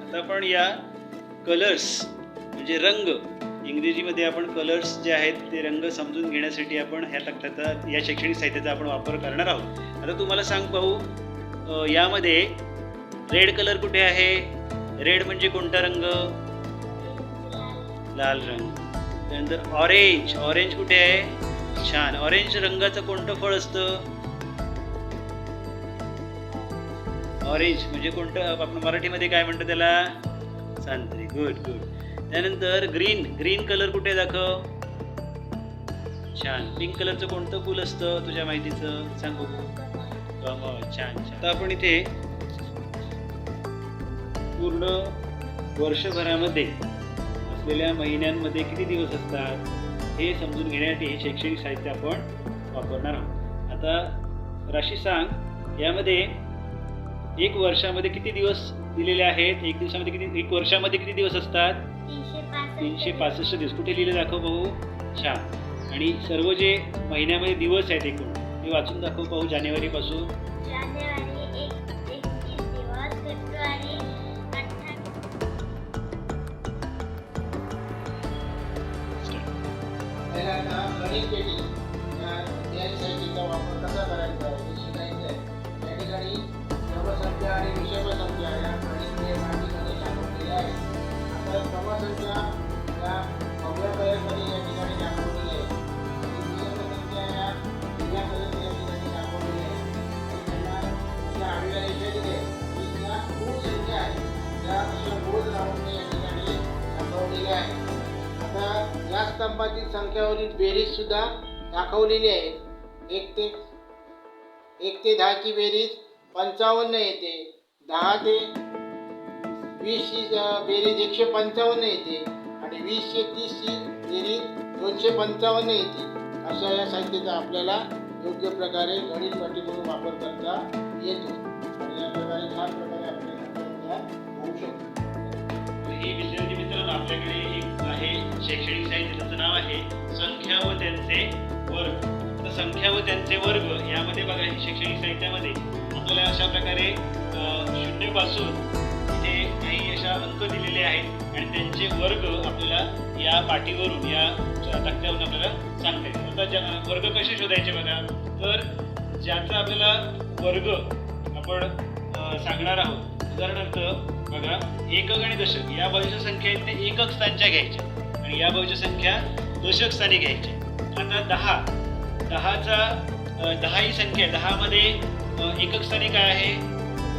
आता आपण या कलर्स म्हणजे रंग, इंग्रजीमध्ये आपण कलर्स जे आहेत ते रंग समजून घेण्यासाठी आपण ह्या तक्त्याचा, या शैक्षणिक साहित्याचा आपण वापर करणार आहोत. आता तुम्हाला सांग पाहू, यामध्ये रेड कलर कुठे आहे? रेड म्हणजे कोणता रंग? लाल रंग. त्यानंतर ऑरेंज, ऑरेंज कुठे आहे? छान. ऑरेंज रंगाचं कोणतं फळ असतं? ऑरेंज म्हणजे कोणतं, आपण मराठीमध्ये काय म्हणतो त्याला? संत्री. Good good. त्यानंतर ग्रीन, ग्रीन कलर कुठे दाखव? छान. पिंक कलरचं कोणतं फूल असतं तुझ्या माहितीचं? सांग बघू. कमळ. छान छान. आता आपण इथे पूर्ण वर्षभरामध्ये असलेल्या महिन्यांमध्ये किती दिवस असतात हे समजून घेण्यासाठी हे शैक्षणिक साहित्य आपण वापरणार आहोत. आता राशी सांग, यामध्ये एक वर्षामध्ये किती दिवस दिलेले आहेत? एक वर्षामध्ये किती दिवस असतात? 365 दिवस. कुठे लिहिले दाखव पाहू. छान. आणि सर्व जे महिन्यामध्ये दिवस आहेत एकूण ते वाचून दाखव पाहू. जानेवारी पासून. वापर कसा करायचा हे शिकायचं आहे. या ठिकाणी क्रमसंख्या आणि विषमसंख्या या गणितीय माहितीमध्ये दाखवलेल्या आहेत. आता क्रमसंख्या या भगव्या कलरमध्ये या ठिकाणी दाखवलेली आहे आणि विषमसंख्या या हिरव्या कलरमध्ये या ठिकाणी दाखवलेली आहे. आणि त्यांना अशा आडव्या रेषा दिल्या की त्या मूळ संख्या आहेत त्या अशा गोल लावून या ठिकाणी दाखवलेल्या आहेत. आता या स्तंभातील संख्यावरील बेरीज सुद्धा दाखवलेली आहे. 1 ते 10 ची बेरीज 55 येते. 10 ते 20 ची बेरीज 155 येते आणि 20 ते 30 ची बेरीज 255 येते. अशा या साहित्याचा आपल्याला योग्य प्रकारे गणित पाठी म्हणून वापर करता येतो आणि या प्रकारे छान प्रकारे आपल्याला होऊ शकतो. ही विद्यार्थी मित्रांनो, आपल्याकडे एक आहे शैक्षणिक साहित्य, त्याचं नाव आहे संख्या व त्यांचे वर्ग. तर संख्या व त्यांचे वर्ग यामध्ये बघा, ही शैक्षणिक साहित्यामध्ये आपल्याला अशा प्रकारे शून्यपासून इथे काही अशा अंक दिलेले आहेत आणि त्यांचे वर्ग आपल्याला या पाटीवरून, या तक्त्यावरून आपल्याला सांगता येईल. आता वर्ग कसे शोधायचे बघा, तर ज्याचा आपल्याला वर्ग आपण सांगणार आहोत. उदाहरणार्थ बघा, एकक आणि दशक या बाजूच्या संख्या आहेत ते एकक स्थानच्या घ्यायच्या आणि या बाजूच्या संख्या दशक स्थानी घ्यायच्या. आता 10 ही संख्या, 10 मध्ये एकक स्थानी काय आहे?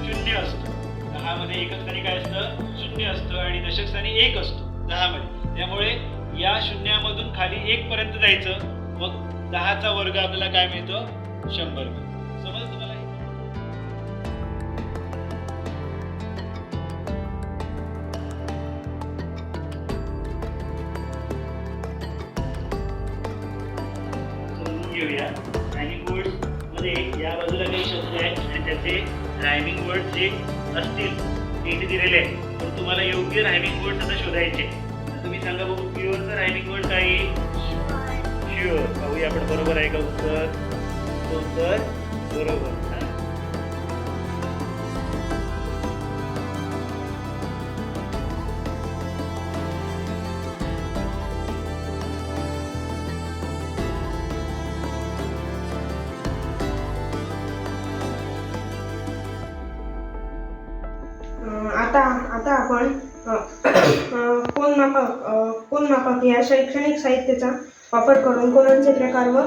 0 असतं. 10 मध्ये एकक स्थानी काय असतं? 0 असतं आणि दशक स्थानी 1 असतो 10 मध्ये. त्यामुळे या शून्यामधून खाली 1 पर्यंत जायचं, मग 10चा वर्ग आपल्याला काय मिळतो? 100. समज तुम्हाला? घेऊया. रायमिंग वर्ड्स मध्ये या बाजूला काही शब्द आहेत आणि त्याचे रायमिंग वर्ड जे असतील ते इथे दिलेले आहेत. पण तुम्हाला योग्य रायमिंग वर्ड्स आता शोधायचे. तर तुम्ही सांगा बघू, प्युअरचं रायमिंग वर्ड काय? शुअर. पाहूया आपण बरोबर आहे का उत्तर? उत्तर बरोबर. आता आपण कोन मापक या शैक्षणिक साहित्याचा वापर करून कोनांचे प्रकार व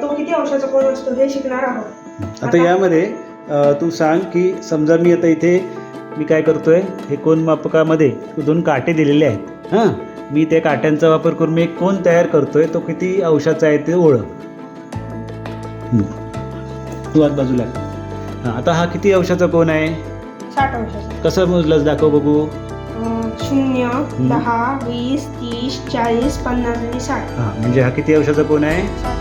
तो किती अंशाचा कोन असतो हे शिकणार आहोत. आता यामध्ये तू सांग की समजा मी आता इथे मी काय करतोय, हे कोन मापकामध्ये 2 काटे दिलेले आहेत. हां, मी त्या काट्यांचा वापर करून मी एक कोन तयार करतोय. तो किती अंशाचा आहे ते ओळख. तू आज बाजूला. हां, आता हा किती अंशाचा कोन आहे? 60 अंशाचा. कसं मोजलंस दाखव बघू. 0, 10, 20, 30, 40, 50 आणि 60. हां, म्हणजे हा किती अंशाचा कोन आहे? 60